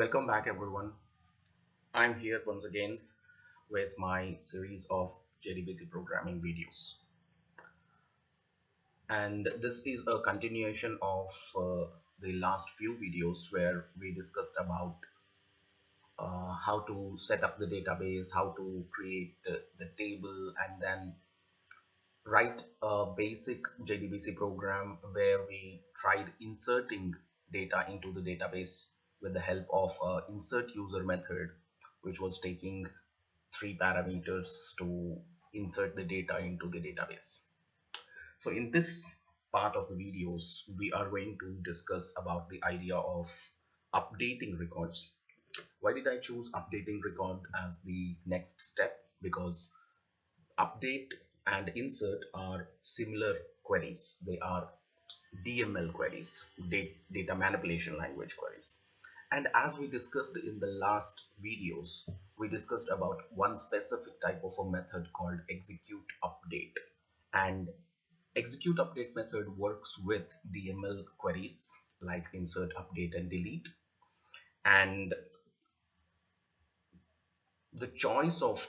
Welcome back, everyone. I'm here once again with my series of JDBC programming videos. And this is a continuation of the last few videos where we discussed about how to set up the database, how to create the table, and then write a basic JDBC program where we tried inserting data into the database with the help of insert user method, which was taking three parameters to insert the data into the database. So in this part of the videos, we are going to discuss about the idea of updating records. Why did I choose updating record as the next step? Because update and insert are similar queries. They are DML queries, data manipulation language queries. And as we discussed in the last videos, we discussed about one specific type of a method called execute update. And execute update method works with DML queries like insert, update, and delete. And the choice of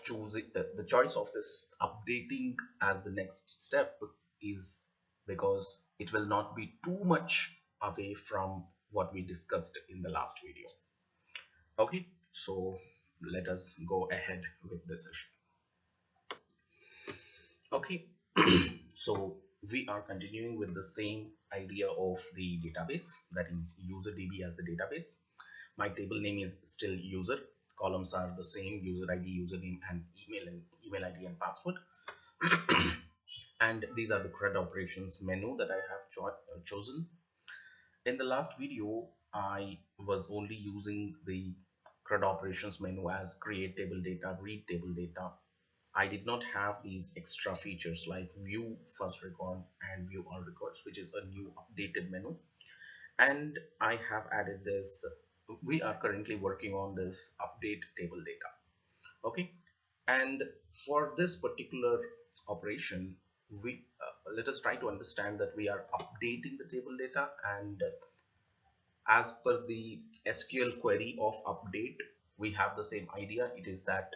this updating as the next step is because it will not be too much away from what we discussed in the last video. Okay, so let us go ahead with the session. Okay, so we are continuing with the same idea of the database, that is UserDB as the database. My table name is still user. Columns are the same: user ID, username, and email ID and password. And these are the CRUD operations menu that I have chosen. In the last video, I was only using the CRUD operations menu as create table data, read table data. I did not have these extra features like view first record and view all records, which is a new updated menu. And I have added this. We are currently working on this update table data. Okay, and for this particular operation, we let us try to understand that we are updating the table data, and as per the SQL query of update, we have the same idea. It is that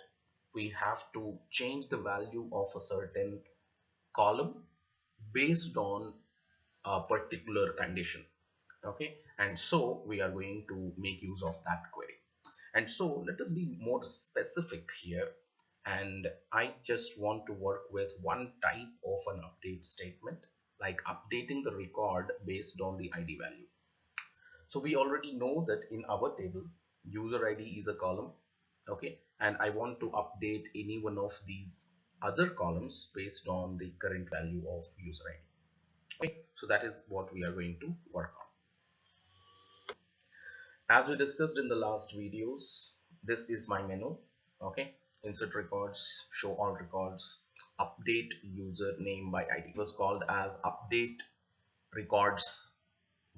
we have to change the value of a certain column based on a particular condition. Okay, and so we are going to make use of that query. And so let us be more specific here, and I just want to work with one type of an update statement, like updating the record based on the ID value. So we already know that in our table, user ID is a column. Okay, and I want to update any one of these other columns based on the current value of user ID. Okay, so that is what we are going to work on. As we discussed in the last videos, this is my menu. Okay, insert records, show all records, update user name by ID. It was called as update records,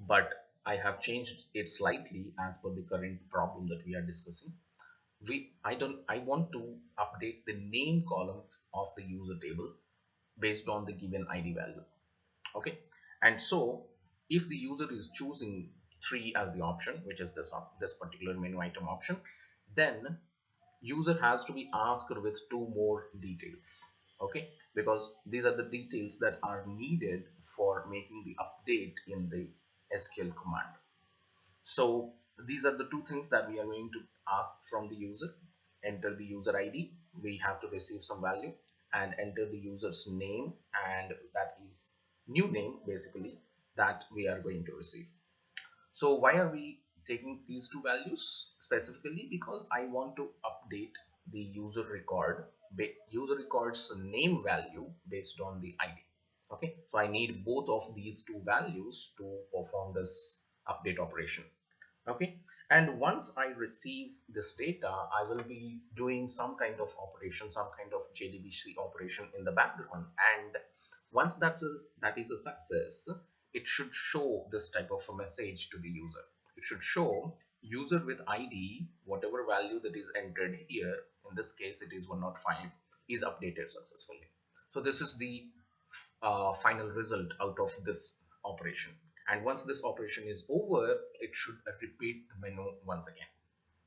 but I have changed it slightly as per the current problem that we are discussing. I want to update the name column of the user table based on the given ID value. Okay, and so if the user is choosing 3 as the option, which is this particular menu item option, then user has to be asked with 2 more details. Okay, because these are the details that are needed for making the update in the SQL command. So these are the 2 things that we are going to ask from the user. Enter the user ID, we have to receive some value, and enter the user's name, and that is new name basically, that we are going to receive. So why are we taking these 2 values specifically? Because I want to update the user record's name value based on the ID. Okay, so I need both of these 2 values to perform this update operation. Okay, and once I receive this data, I will be doing some kind of operation, some kind of JDBC operation in the background, and once that is a success, it should show this type of a message to the user. It should show user with ID, whatever value that is entered here, in this case it is 105, is updated successfully. So this is the final result out of this operation. And once this operation is over, it should repeat the menu once again.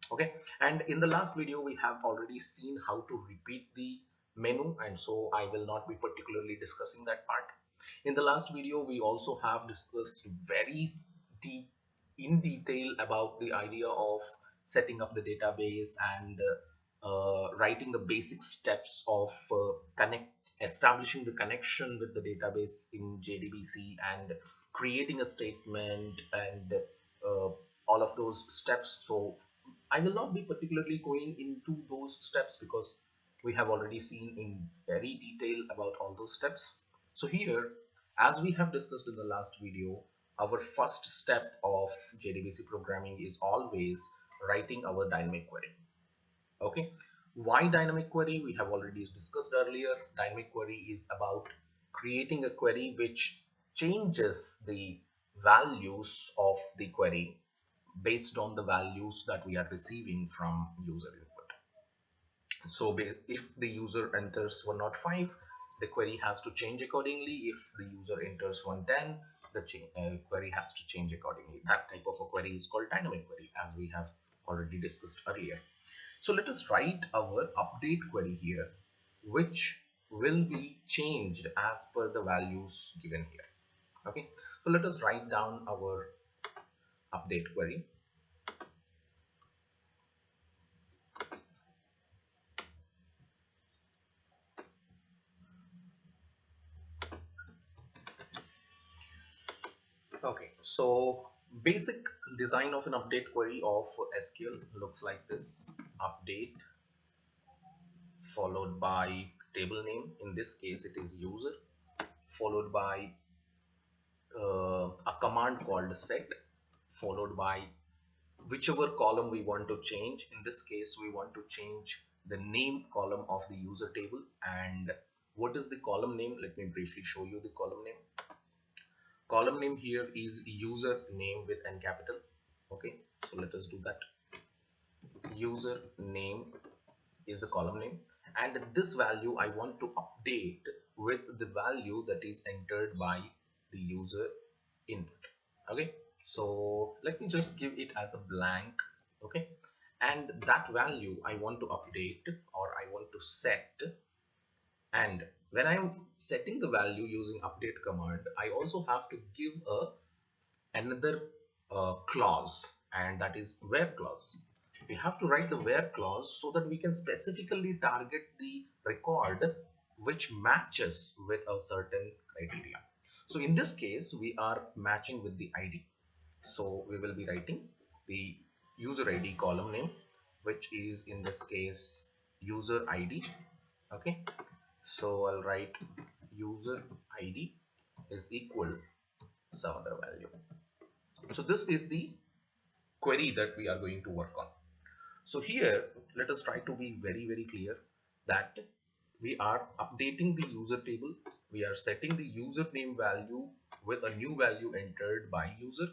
Okay, and in the last video we have already seen how to repeat the menu, and so I will not be particularly discussing that part. In the last video we also have discussed very deep in detail about the idea of setting up the database and writing the basic steps of establishing the connection with the database in JDBC and creating a statement and all of those steps. So I will not be particularly going into those steps because we have already seen in very detail about all those steps. So here, as we have discussed in the last video, our first step of JDBC programming is always writing our dynamic query. Okay, why dynamic query? We have already discussed earlier. Dynamic query is about creating a query which changes the values of the query based on the values that we are receiving from user input. So if the user enters 105, the query has to change accordingly. If the user enters 110, the query has to change accordingly. That type of a query is called dynamic query, as we have already discussed earlier. So let us write our update query here, which will be changed as per the values given here. Okay, so let us write down our update query. Okay, so basic design of an update query of SQL looks like this: update followed by table name. In this case, it is user, followed by a command called set, followed by whichever column we want to change. In this case, we want to change the name column of the user table. And what is the column name? Let me briefly show you the column name. Column name here is user name with N capital. Okay, so let us do that. User name is the column name, and this value I want to update with the value that is entered by the user input. Okay, so let me just give it as a blank. Okay, and that value I want to update, or I want to set. And when I'm setting the value using update command, I also have to give another clause, and that is where clause. We have to write the where clause so that we can specifically target the record which matches with a certain criteria. So in this case, we are matching with the ID. So we will be writing the user ID column name, which is in this case user ID. Okay, so I'll write user ID is equal some other value. So this is the query that we are going to work on. So here, let us try to be very clear that we are updating the user table. We are setting the username value with a new value entered by user,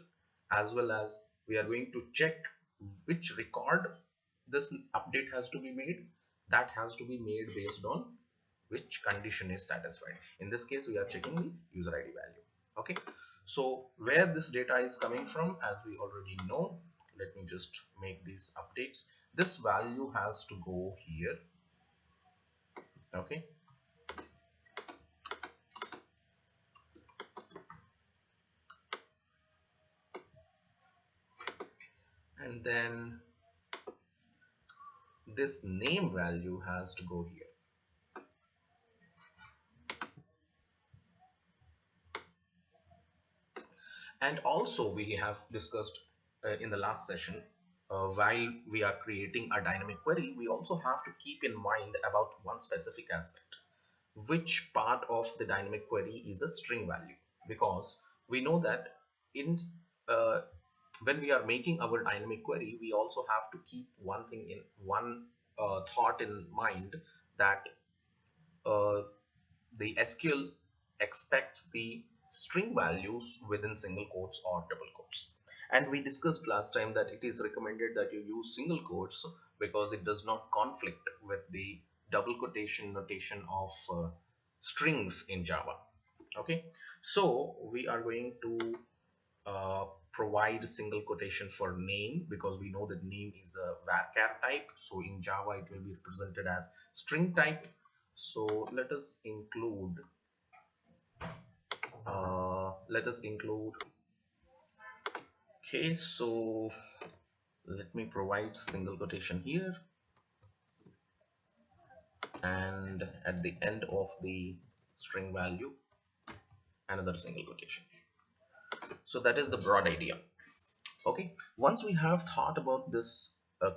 as well as we are going to check which record this update has to be made. That has to be made based on which condition is satisfied. In this case, we are checking the user ID value. Okay, so where this data is coming from, as we already know, let me just make these updates. This value has to go here. Okay, and then this name value has to go here. And also we have discussed in the last session, while we are creating a dynamic query, we also have to keep in mind about one specific aspect. Which part of the dynamic query is a string value? Because we know that in uh, when we are making our dynamic query, we also have to keep one thought in mind, that uh, the SQL expects the string values within single quotes or double quotes. And we discussed last time that it is recommended that you use single quotes because it does not conflict with the double quotation notation of strings in Java. Okay, so we are going to provide single quotation for name, because we know that name is a varchar type. So in Java it will be represented as string type. So let us include okay. So let me provide single quotation here, and at the end of the string value another single quotation. So that is the broad idea. Okay, once we have thought about this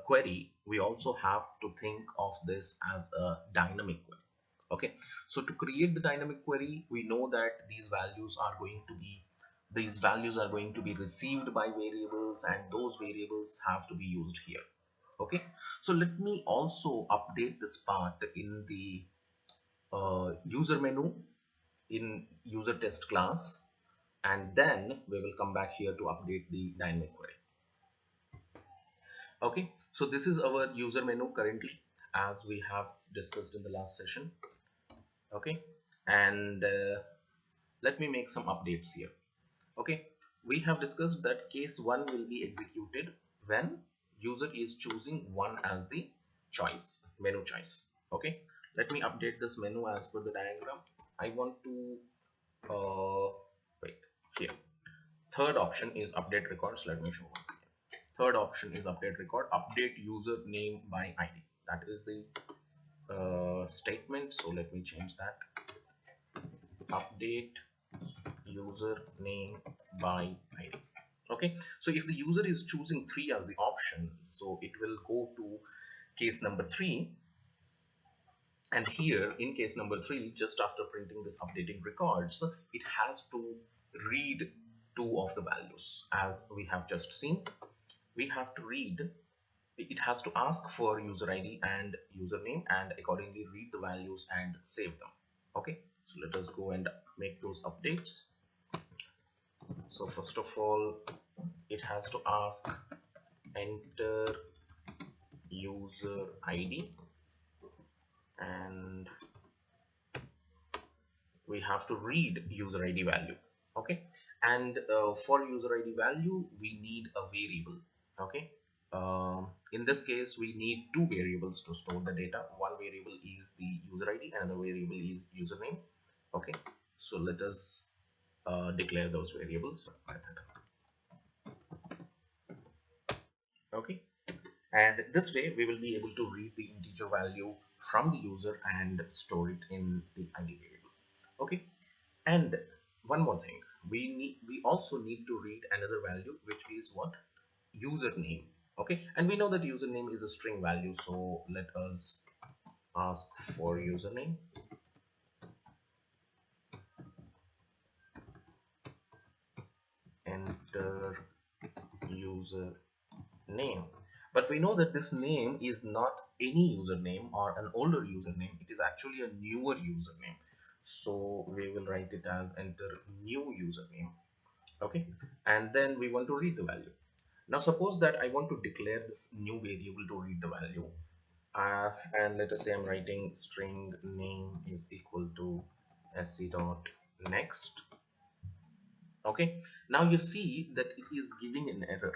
query, we also have to think of this as a dynamic query. Okay, so to create the dynamic query, we know that these values are going to be received by variables, and those variables have to be used here. Okay, so let me also update this part in the user menu in user test class, and then we will come back here to update the dynamic query. Okay, so this is our user menu currently, as we have discussed in the last session. Okay, and let me make some updates here. Okay, we have discussed that case 1 will be executed when user is choosing 1 as the menu choice. Okay, let me update this menu as per the diagram. I want to wait here. Third option is update records. Let me show once again. Third option is update record, update user name by ID. That is the statement. So let me change that. Update user name by ID. Okay, so if the user is choosing 3 as the option, so it will go to case number 3, and here in case number 3, just after printing this updating records, it has to read 2 of the values. As we have just seen, we have to read, it has to ask for user ID and username, and accordingly read the values and save them. Okay, so let us go and make those updates. So first of all, it has to ask enter user ID, and we have to read user ID value. Okay, and for user ID value we need a variable. Okay, in this case we need 2 variables to store the data. One variable is the user ID, another variable is username. Okay, so let us declare those variables. Okay, and this way we will be able to read the integer value from the user and store it in the ID variable. Okay, and one more thing, we also need to read another value, which is what? Username. Okay, and we know that username is a string value, so let us ask for username. Enter username. But we know that this name is not any username or an older username, it is actually a newer username. So we will write it as enter new username. Okay, and then we want to read the value. Now suppose that I want to declare this new variable to read the value, and let us say I'm writing string name is equal to sc dot next. Okay, now you see that it is giving an error.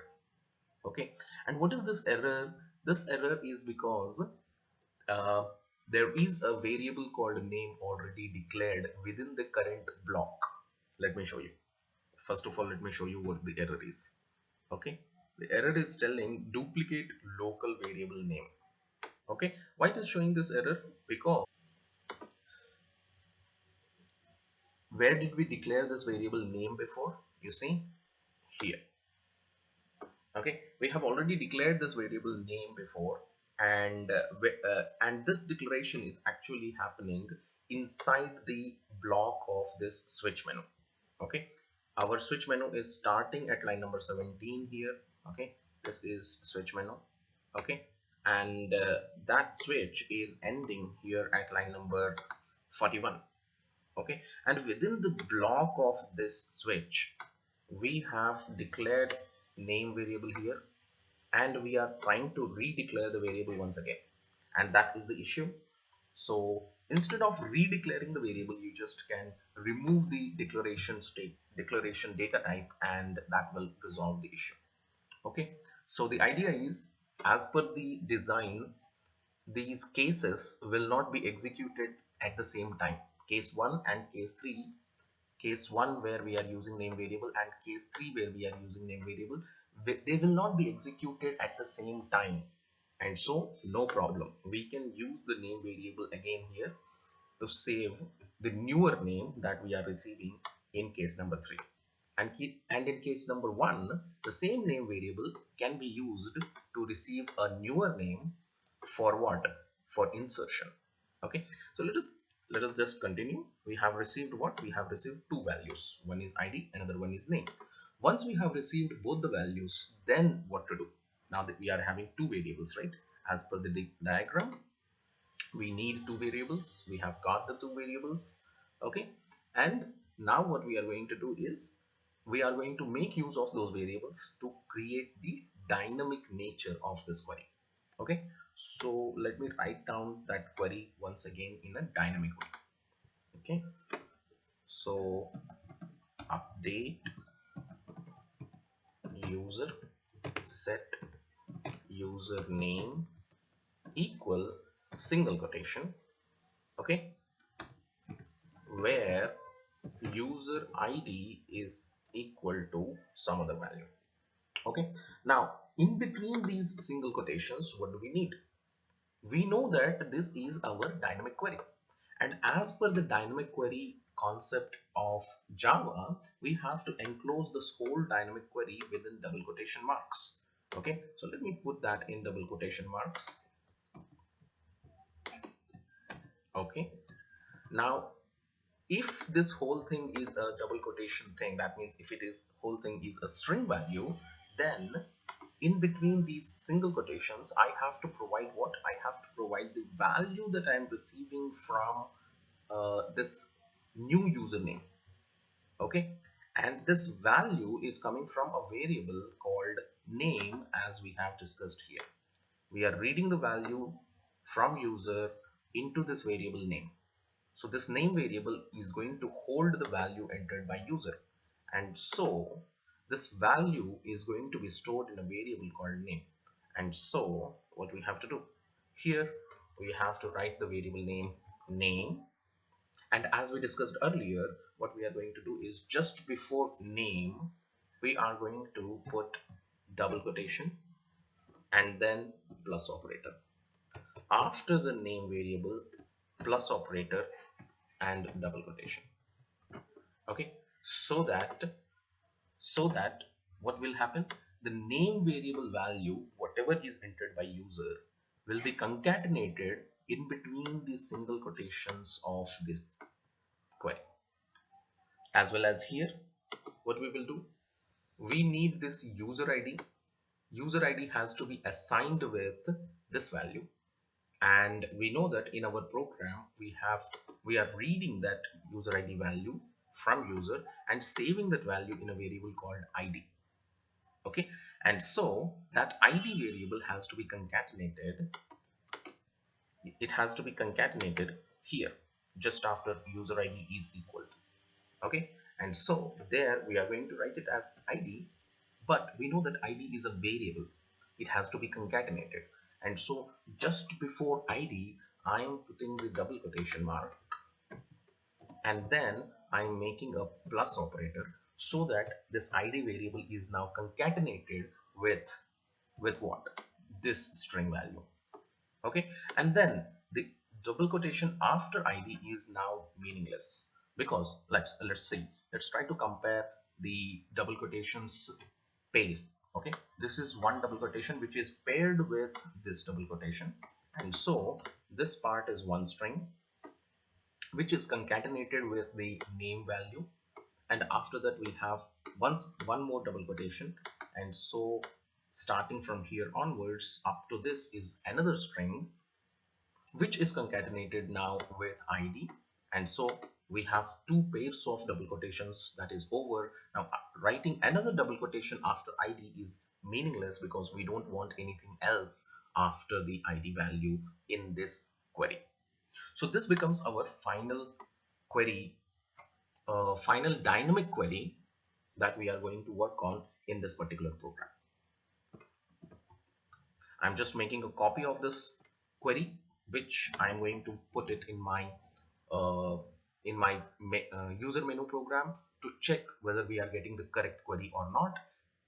Okay, and what is this error? This error is because there is a variable called name already declared within the current block. Let me show you. First of all, let me show you what the error is. Okay, the error is telling duplicate local variable name. Okay, why it is showing this error? Because where did we declare this variable name before? You see here. Okay, we have already declared this variable name before, and this declaration is actually happening inside the block of this switch menu. Okay, our switch menu is starting at line number 17 here. Okay, this is switch menu. Okay, and that switch is ending here at line number 41. Okay, and within the block of this switch we have declared name variable here, and we are trying to redeclare the variable once again, and that is the issue. So instead of redeclaring the variable, you just can remove the declaration data type, and that will resolve the issue. Okay, so the idea is, as per the design, these cases will not be executed at the same time. Case 1 and case 3, case 1 where we are using name variable and case 3 where we are using name variable, they will not be executed at the same time. And so no problem, we can use the name variable again here to save the newer name that we are receiving in case number 3. And in case number 1, the same name variable can be used to receive a newer name for what? For insertion. Okay, so let us just continue. We have received what? We have received two values. One is ID, another one is name. Once we have received both the values, then what to do? Now that we are having two variables, right? As per the diagram, we need two variables. We have got the two variables. Okay, and now what we are going to do is we are going to make use of those variables to create the dynamic nature of this query. Okay, so let me write down that query once again in a dynamic way. Okay, so update user set username equal single quotation, okay, where user ID is equal to some other value. Okay, now in between these single quotations, what do we need? We know that this is our dynamic query, and as per the dynamic query concept of Java, we have to enclose this whole dynamic query within double quotation marks. Okay, so let me put that in double quotation marks. Okay, now if this whole thing is a double quotation thing, that means if it is whole thing is a string value, then in between these single quotations, I have to provide what? I have to provide the value that I am receiving from this new username. Okay, and this value is coming from a variable called name, as we have discussed here. We are reading the value from user into this variable name. So this name variable is going to hold the value entered by user, and so this value is going to be stored in a variable called name. And so what we have to do here, we have to write the variable name, and as we discussed earlier, what we are going to do is just before name we are going to put double quotation and then plus operator. After the name variable, plus operator and double quotation. Okay, so that what will happen, the name variable value, whatever is entered by user, will be concatenated in between the single quotations of this query. As well as here, what we will do, we need this user ID. User ID has to be assigned with this value, and we know that in our program we are reading that user ID value from user and saving that value in a variable called ID. Okay, and so that ID variable has to be concatenated. It has to be concatenated here just after user ID is equal to. Okay, and so there we are going to write it as ID, but we know that ID is a variable. It has to be concatenated, and so just before ID I am putting the double quotation mark, and then I'm making a plus operator so that this ID variable is now concatenated with what? This string value. Okay, and then the double quotation after ID is now meaningless, because let's see, let's try to compare the double quotations pair. Okay, this is one double quotation which is paired with this double quotation, and so this part is one string which is concatenated with the name value, and after that we have one more double quotation, and so starting from here onwards up to this is another string which is concatenated now with ID, and so we have two pairs of double quotations that is over. Now writing another double quotation after ID is meaningless because we don't want anything else after the ID value in this query. So this becomes our final query, final dynamic query that we are going to work on in this particular program. I'm just making a copy of this query, which I'm going to put it uh, in my user menu program to check whether we are getting the correct query or not.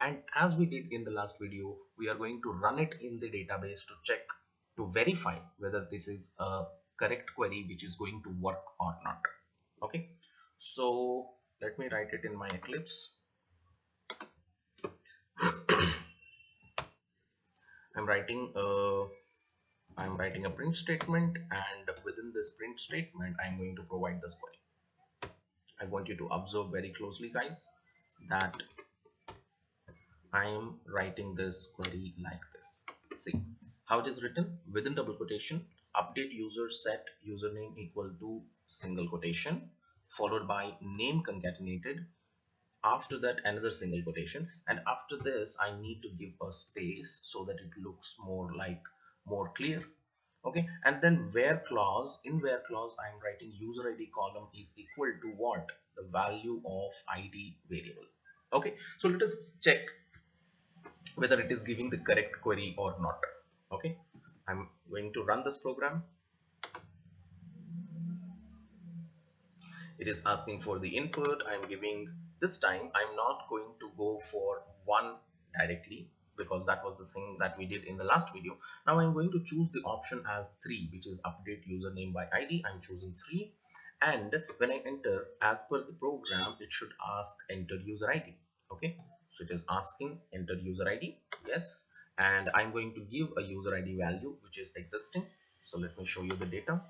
And as we did in the last video, we are going to run it in the database to check, to verify whether this is a correct query which is going to work or not. Okay, so let me write it in my Eclipse. I'm writing a print statement, and within this print statement I'm going to provide this query. I want you to observe very closely, guys, that I am writing this query like this. See how it is written: within double quotation, update user set username equal to single quotation followed by name concatenated, after that another single quotation, and after this I need to give a space so that it looks more clear. Okay, and then where clause, in where clause I am writing user id column is equal to what? The value of id variable. Okay, so let us check whether it is giving the correct query or not. Okay, I'm going to run this program. It is asking for the input. I'm giving, this time I'm not going to go for 1 directly, because that was the thing that we did in the last video. Now I'm going to choose the option as 3, which is update username by id. I'm choosing 3, and when I enter, as per the program, it should ask enter user id. Okay, so it is asking enter user id, yes, and I'm going to give a user id value which is existing. So let me show you the data.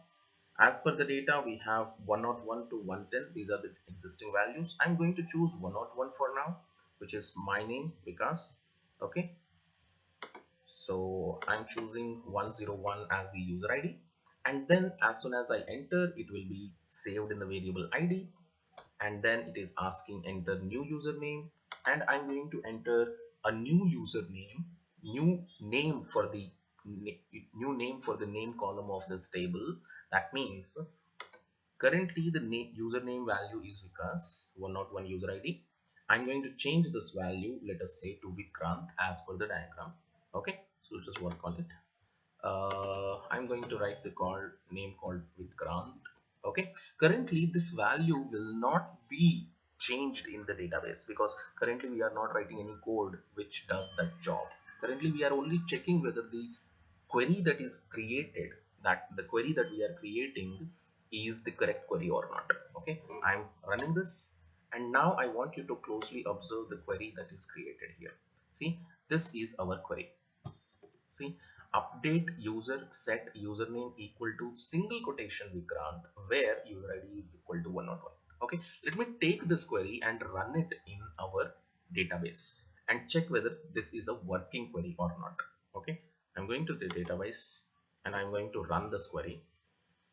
As per the data, we have 101 to 110. These are the existing values. I'm going to choose 101 for now, which is my name, Vikas. Okay, so I'm choosing 101 as the user ID, and then as soon as I enter, it will be saved in the variable ID, and then it is asking enter new username, and I'm going to enter a new username, new name for the name column of this table. That means currently the username value is Vikas 101 user ID. I'm going to change this value, let us say, to Vikrant as per the diagram. Okay, so let us work on it. I'm going to write the name called Vikrant. Okay, currently this value will not be changed in the database because currently we are not writing any code which does that job. Currently we are only checking whether the query that is created, that the query that we are creating is the correct query or not. Okay, I'm running this, and now I want you to closely observe the query that is created here. See, this is our query. See, update user set username equal to single quotation Vikrant, where user id is equal to 101. Okay, let me take this query and run it in our database and check whether this is a working query or not. Okay, I'm going to the database and I'm going to run this query.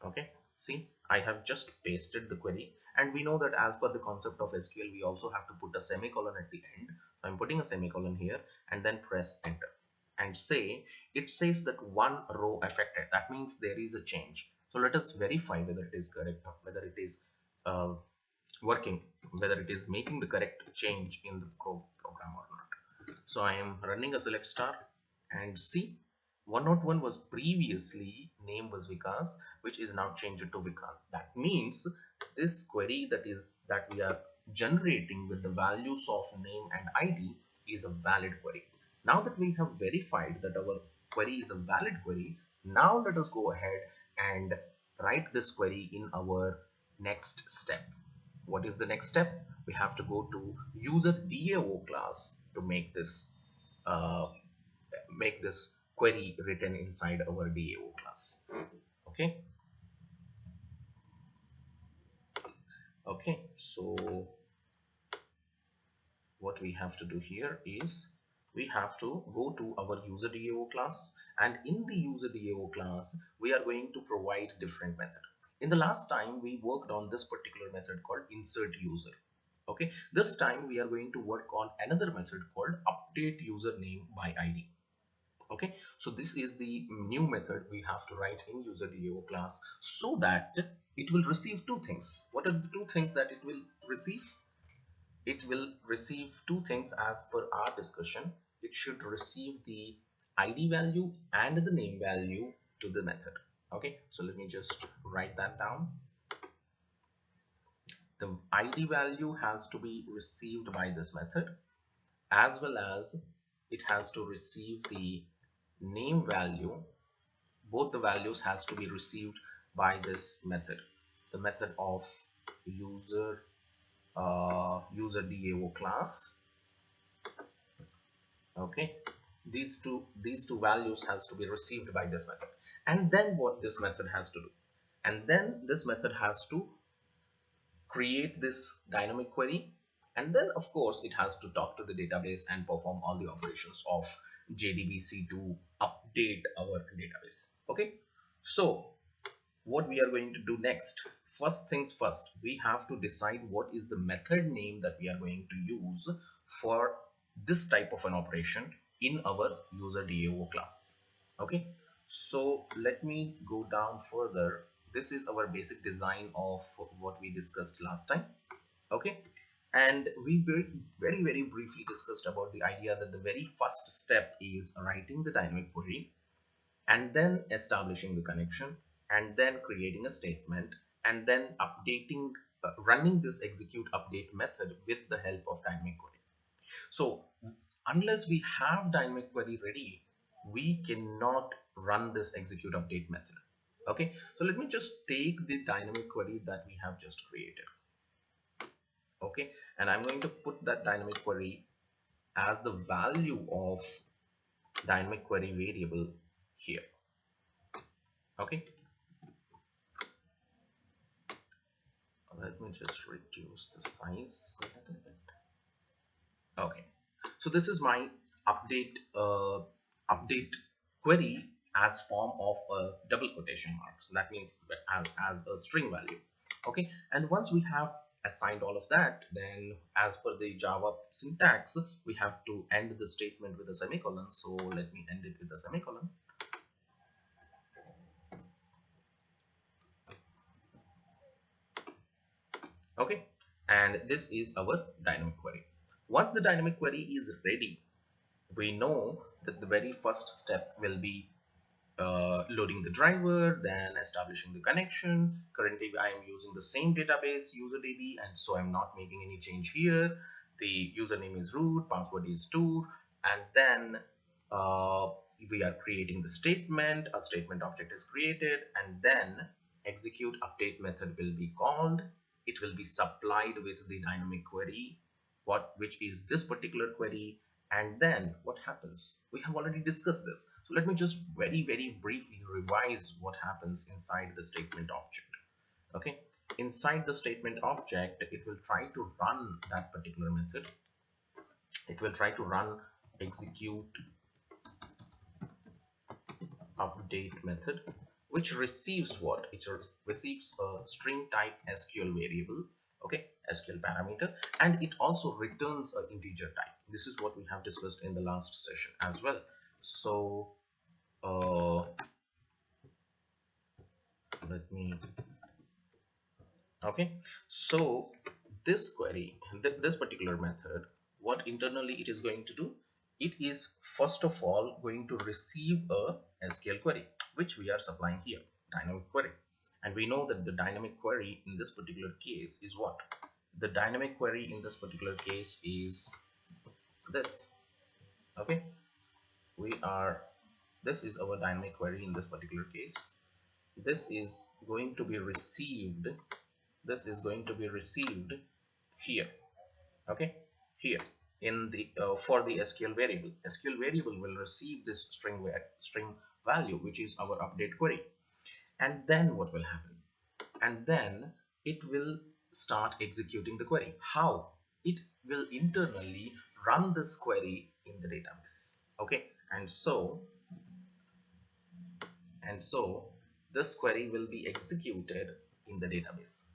Okay, see, I have just pasted the query, and we know that as per the concept of SQL, we also have to put a semicolon at the end. So I'm putting a semicolon here and then press enter, and say, it says that one row affected. That means there is a change. So let us verify whether it is correct, whether it is uh, working, whether it is making the correct change in the program or not. So I am running a select star, and see, 101 was previously name was Vikas, which is now changed to Vikrant. That means this query that we are generating with the values of name and ID is a valid query. Now that we have verified that our query is a valid query, now let us go ahead and write this query in our next step. What is the next step? We have to go to UserDAO class to uh, make this query written inside our DAO class. Okay. Okay. So what we have to do here is we have to go to our UserDAO class, and in the UserDAO class we are going to provide different method. In the last time we worked on this particular method called insert user. Okay, this time we are going to work on another method called update username by ID. Okay, so this is the new method we have to write in UserDAO class so that it will receive two things. What are the two things that it will receive? It will receive two things as per our discussion. It should receive the ID value and the name value to the method. Okay, so let me just write that down. The ID value has to be received by this method, as well as it has to receive the name value. Both the values has to be received by this method, the method of UserDAO class. Okay, these two values has to be received by this method. And then what this method has to do, and then this method has to create this dynamic query, and then of course it has to talk to the database and perform all the operations of JDBC to update our database. Okay, so what we are going to do next, first things first, we have to decide what is the method name that we are going to use for this type of an operation in our UserDAO class. Okay, so let me go down further. This is our basic design of what we discussed last time. Okay, and we very briefly discussed about the idea that the very first step is writing the dynamic query, and then establishing the connection, and then creating a statement, and then updating, running this execute update method with the help of dynamic query. So unless we have dynamic query ready, we cannot run this execute update method. Okay, so let me just take the dynamic query that we have just created. Okay, and I'm going to put that dynamic query as the value of dynamic query variable here. Okay, let me just reduce the size a little bit. Okay, so this is my update query as form of a double quotation marks. That means as a string value. Okay, and once we have assigned all of that, then as per the Java syntax, we have to end the statement with a semicolon. So let me end it with a semicolon. Okay, and this is our dynamic query. Once the dynamic query is ready, we know that the very first step will be loading the driver, then establishing the connection. Currently I am using the same database UserDB, and so I'm not making any change here. The username is root, password is stored, and then we are creating the statement. A statement object is created, and then execute update method will be called. It will be supplied with the dynamic query, which is this particular query. And then what happens? We have already discussed this. So let me just very briefly revise what happens inside the statement object. Okay, inside the statement object, it will try to run that particular method. It will try to run execute update method, which receives what? It receives a string type SQL variable. Okay, SQL parameter, and it also returns an integer type. This is what we have discussed in the last session as well. So let me, okay, so this query, this particular method, what internally it is going to do, it is first of all going to receive a SQL query, which we are supplying here, dynamic query. And we know that the dynamic query in this particular case is what? The dynamic query in this particular case is this. Okay, this is our dynamic query in this particular case. This is going to be received, this is going to be received here. Okay, here in the for the SQL variable will receive this string value, which is our update query. And then what will happen? And then it will start executing the query. How? It will internally run this query in the database. Okay, and so this query will be executed in the database.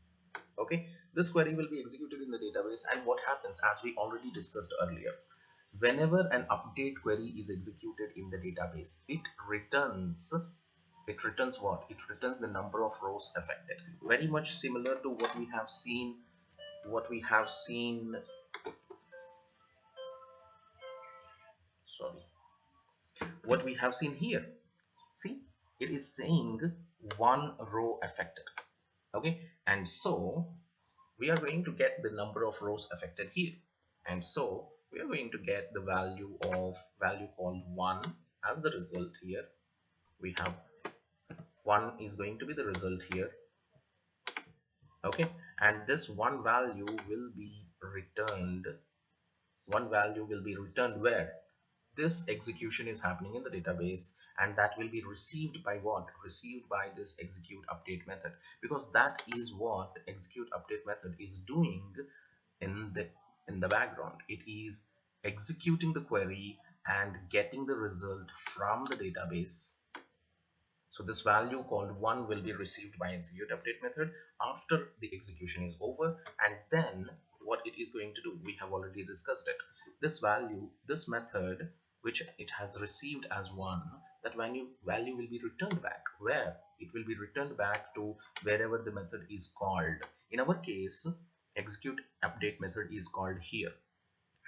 Okay, this query will be executed in the database, and what happens, as we already discussed earlier, Whenever an update query is executed in the database, it returns what? It returns the number of rows affected. Very much similar to what we have seen, what we have seen, sorry, what we have seen here. See, it is saying one row affected. Okay, and so we are going to get the number of rows affected here, and so we are going to get the value called 1 as the result here. We have 1 is going to be the result here. Okay, and this one value will be returned. One value will be returned where this execution is happening in the database, and that will be received by what? Received by this execute update method, because that is what execute update method is doing in the background. It is executing the query and getting the result from the database. So this value called 1 will be received by execute update method after the execution is over, and then what it is going to do, we have already discussed it. This value, this method which it has received as 1, that value will be returned back. Where? It will be returned back to wherever the method is called. In our case, execute update method is called here,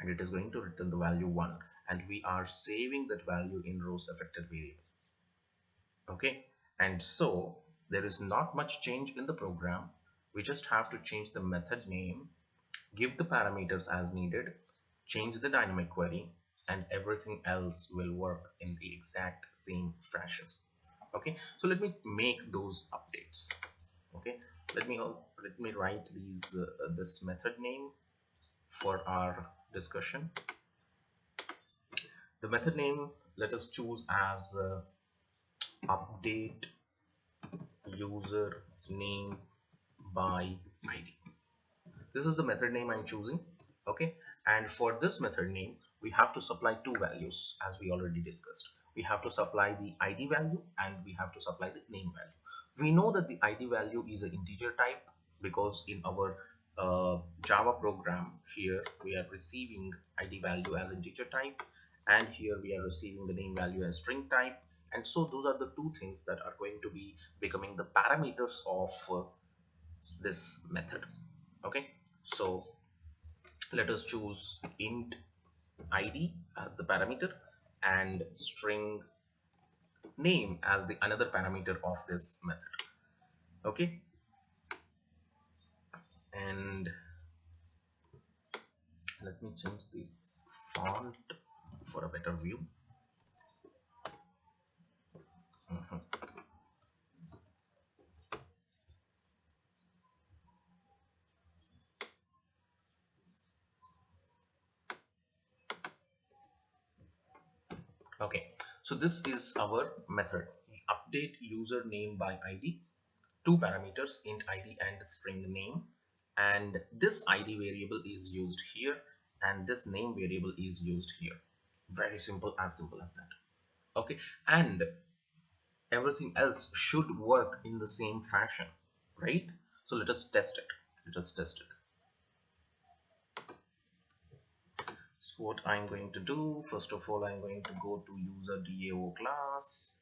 and it is going to return the value 1, and we are saving that value in rows affected variable. Okay, and so there is not much change in the program. We just have to change the method name, give the parameters as needed, change the dynamic query, and everything else will work in the exact same fashion. Okay, so let me make those updates. Okay, let me write this method name for our discussion. The method name, let us choose as update user name by id. This is the method name I'm choosing. Okay, and for this method name we have to supply two values, as we already discussed. We have to supply the id value and we have to supply the name value. We know that the id value is an integer type, because in our Java program here we are receiving id value as integer type, and here we are receiving the name value as string type. And so those are the two things that are going to be becoming the parameters of this method. Okay, so let us choose int id as the parameter and string name as the another parameter of this method. Okay, and let me change this font for a better view. Okay, so this is our method, update user name by id, two parameters, int id and string name, and this id variable is used here and this name variable is used here. Very simple as that. Okay, and everything else should work in the same fashion, right? So let us test it. So what I'm going to do, first of all, I'm going to go to UserDAO class,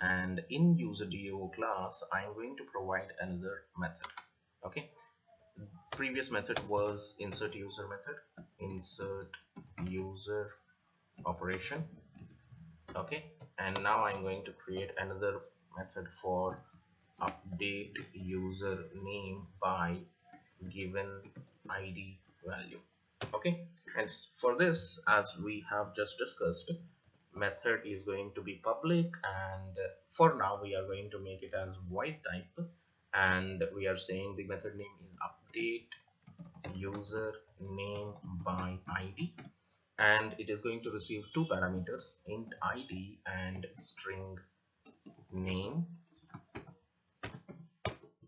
and in UserDAO class I'm going to provide another method. Okay, previous method was insert user operation. Okay, and now I'm going to create another method for update user name by given id value. Okay, and for this, as we have just discussed, method is going to be public, and for now we are going to make it as void type, and we are saying the method name is update user name by id, and it is going to receive two parameters, int id and string name.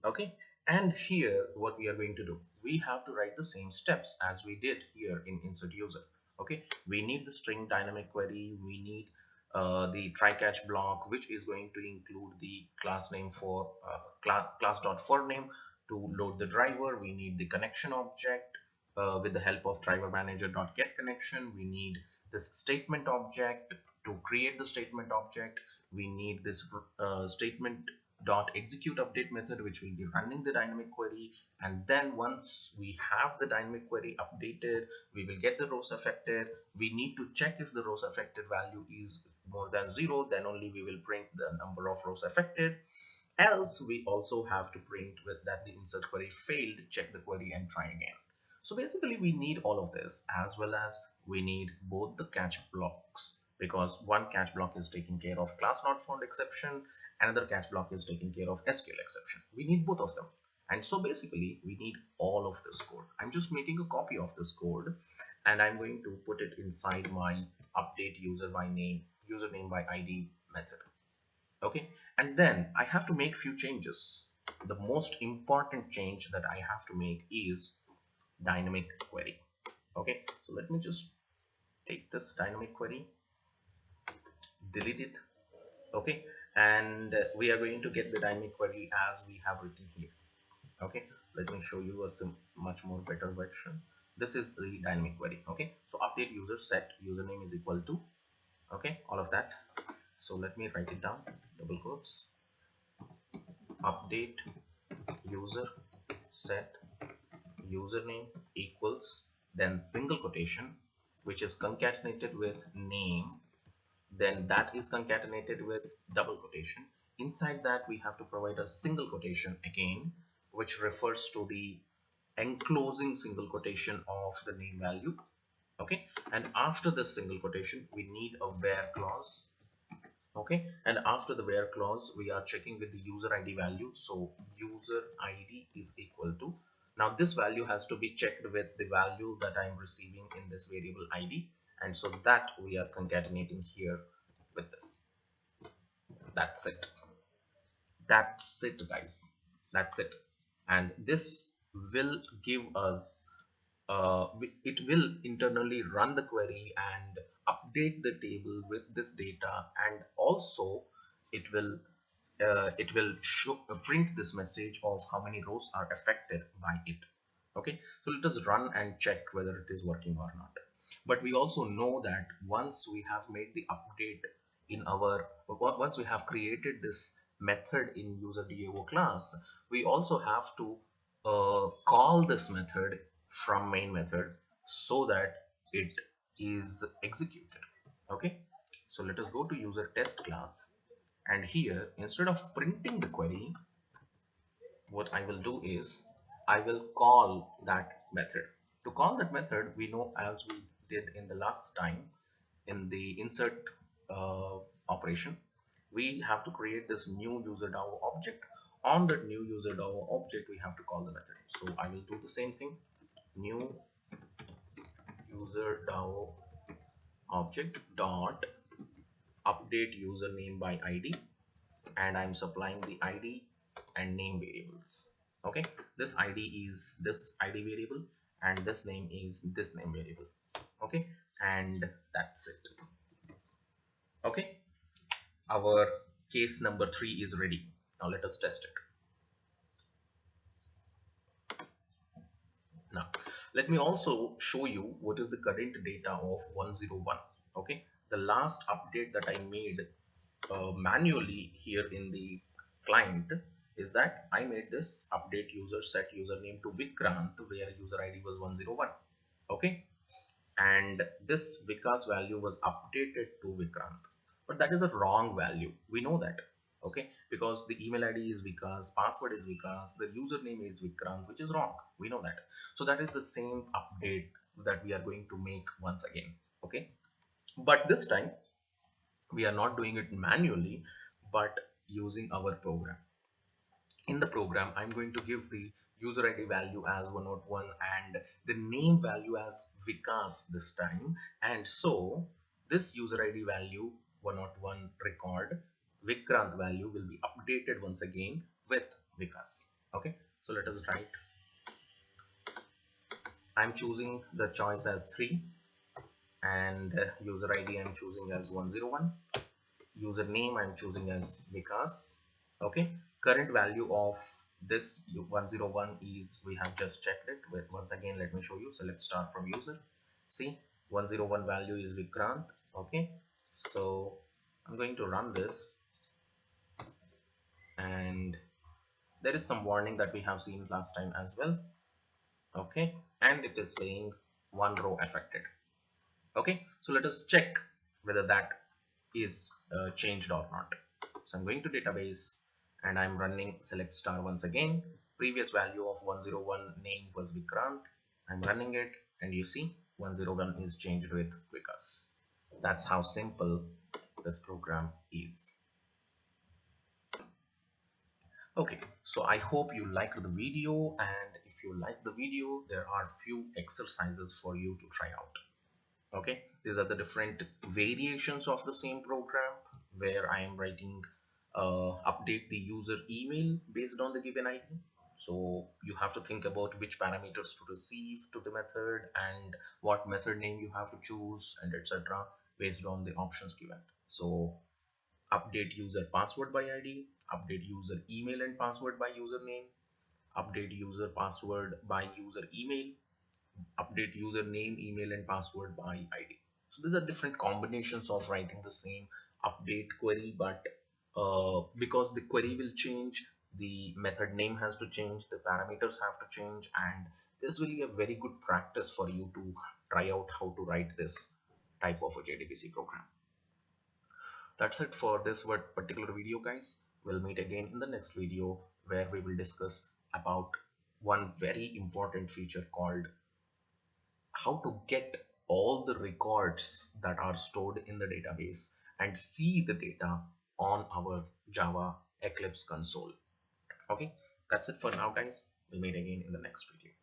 Okay, and here what we are going to do, we have to write the same steps as we did here in insert user. Okay, we need the string dynamic query, we need the try catch block, which is going to include the class name for class.forName, To load the driver, we need the connection object. With the help of driver manager.getConnection, we need this statement object. To create the statement object, we need this statement dot execute update method, which will be running the dynamic query. And then once we have the dynamic query updated, we will get the rows affected. We need to check if the rows affected value is more than 0, then only we will print the number of rows affected. Else we also have to print with that the insert query failed, check the query and try again. So basically we need all of this, as well as we need both the catch blocks, because one catch block is taking care of class not found exception, another catch block is taking care of SQL exception. We need both of them. And so basically we need all of this code. I'm just making a copy of this code and I'm going to put it inside my update username by ID method. Okay, and then I have to make few changes. The most important change that I have to make is dynamic query. Okay, so let me just take this dynamic query, delete it. Okay, and we are going to get the dynamic query as we have written here. Okay, let me show you a much more better version. This is the dynamic query. Okay, so update user set username is equal to, okay, all of that. So let me write it down, double quotes, update user set username equals, then single quotation, which is concatenated with name, then that is concatenated with double quotation. Inside that we have to provide a single quotation again, which refers to the enclosing single quotation of the name value. Okay, and after this single quotation we need a where clause. Okay, and after the where clause we are checking with the user ID value. So user ID is equal to, now this value has to be checked with the value that I'm receiving in this variable ID, and so that we are concatenating here with this. That's it. That's it, guys. That's it. And this will give us it will internally run the query and update the table with this data, and also it will show print this message of how many rows are affected by it. Okay, so let us run and check whether it is working or not. But we also know that once we have made the update in our once we have created this method in UserDAO class, we also have to call this method from main method so that it is executed. Okay, so let us go to UserTest class, and here instead of printing the query, what I will do is I will call that method. To call that method, we know, as we did in the last time in the insert operation, we have to create this new UserDAO object. On that new UserDAO object we have to call the method. So I will do the same thing, new UserDAO object dot update username by ID, and I'm supplying the ID and name variables. Okay, this ID is this ID variable and this name is this name variable. Okay, and that's it. Okay, our case number 3 is ready. Now let us test it. Now let me also show you what is the current data of 101. Okay, the last update that I made manually here in the client is that I made this update user set username to Vikrant where user ID was 101. Okay, and this Vikas value was updated to Vikrant, but that is a wrong value. We know that. Okay, because the email ID is Vikas, password is Vikas, the username is Vikrant, which is wrong. We know that. So that is the same update that we are going to make once again. Okay, but this time we are not doing it manually but using our program. In the program I'm going to give the user ID value as 101 and the name value as Vikas this time, and so this user ID value 101 record Vikrant value will be updated once again with Vikas. Okay, so let us write. I'm choosing the choice as 3 and user ID I'm choosing as 101. Username I'm choosing as Vikas. Okay, current value of This 101 is, we have just checked it. But once again, let me show you. So let's start from user. See, 101 value is Vikrant. Okay, so I'm going to run this, and there is some warning that we have seen last time as well. Okay, and it is saying one row affected. Okay, so let us check whether that is changed or not. So I'm going to database and I'm running select star once again. Previous value of 101 name was Vikrant. I'm running it, and you see 101 is changed with Vikas. That's how simple this program is. Okay, so I hope you liked the video, and if you like the video, there are few exercises for you to try out. Okay, these are the different variations of the same program where I am writing update the user email based on the given ID. So you have to think about which parameters to receive to the method and what method name you have to choose, and etc. based on the options given. So update user password by ID, update user email and password by username, update user password by user email, update username, email, and password by ID. So these are different combinations of writing the same update query, but because the query will change, the method name has to change, the parameters have to change, and this will be a very good practice for you to try out how to write this type of a JDBC program. That's it for this particular video, guys. We'll meet again in the next video where we will discuss about one very important feature called how to get all the records that are stored in the database and see the data on our Java Eclipse console. Okay, that's it for now, guys. We'll meet again in the next video.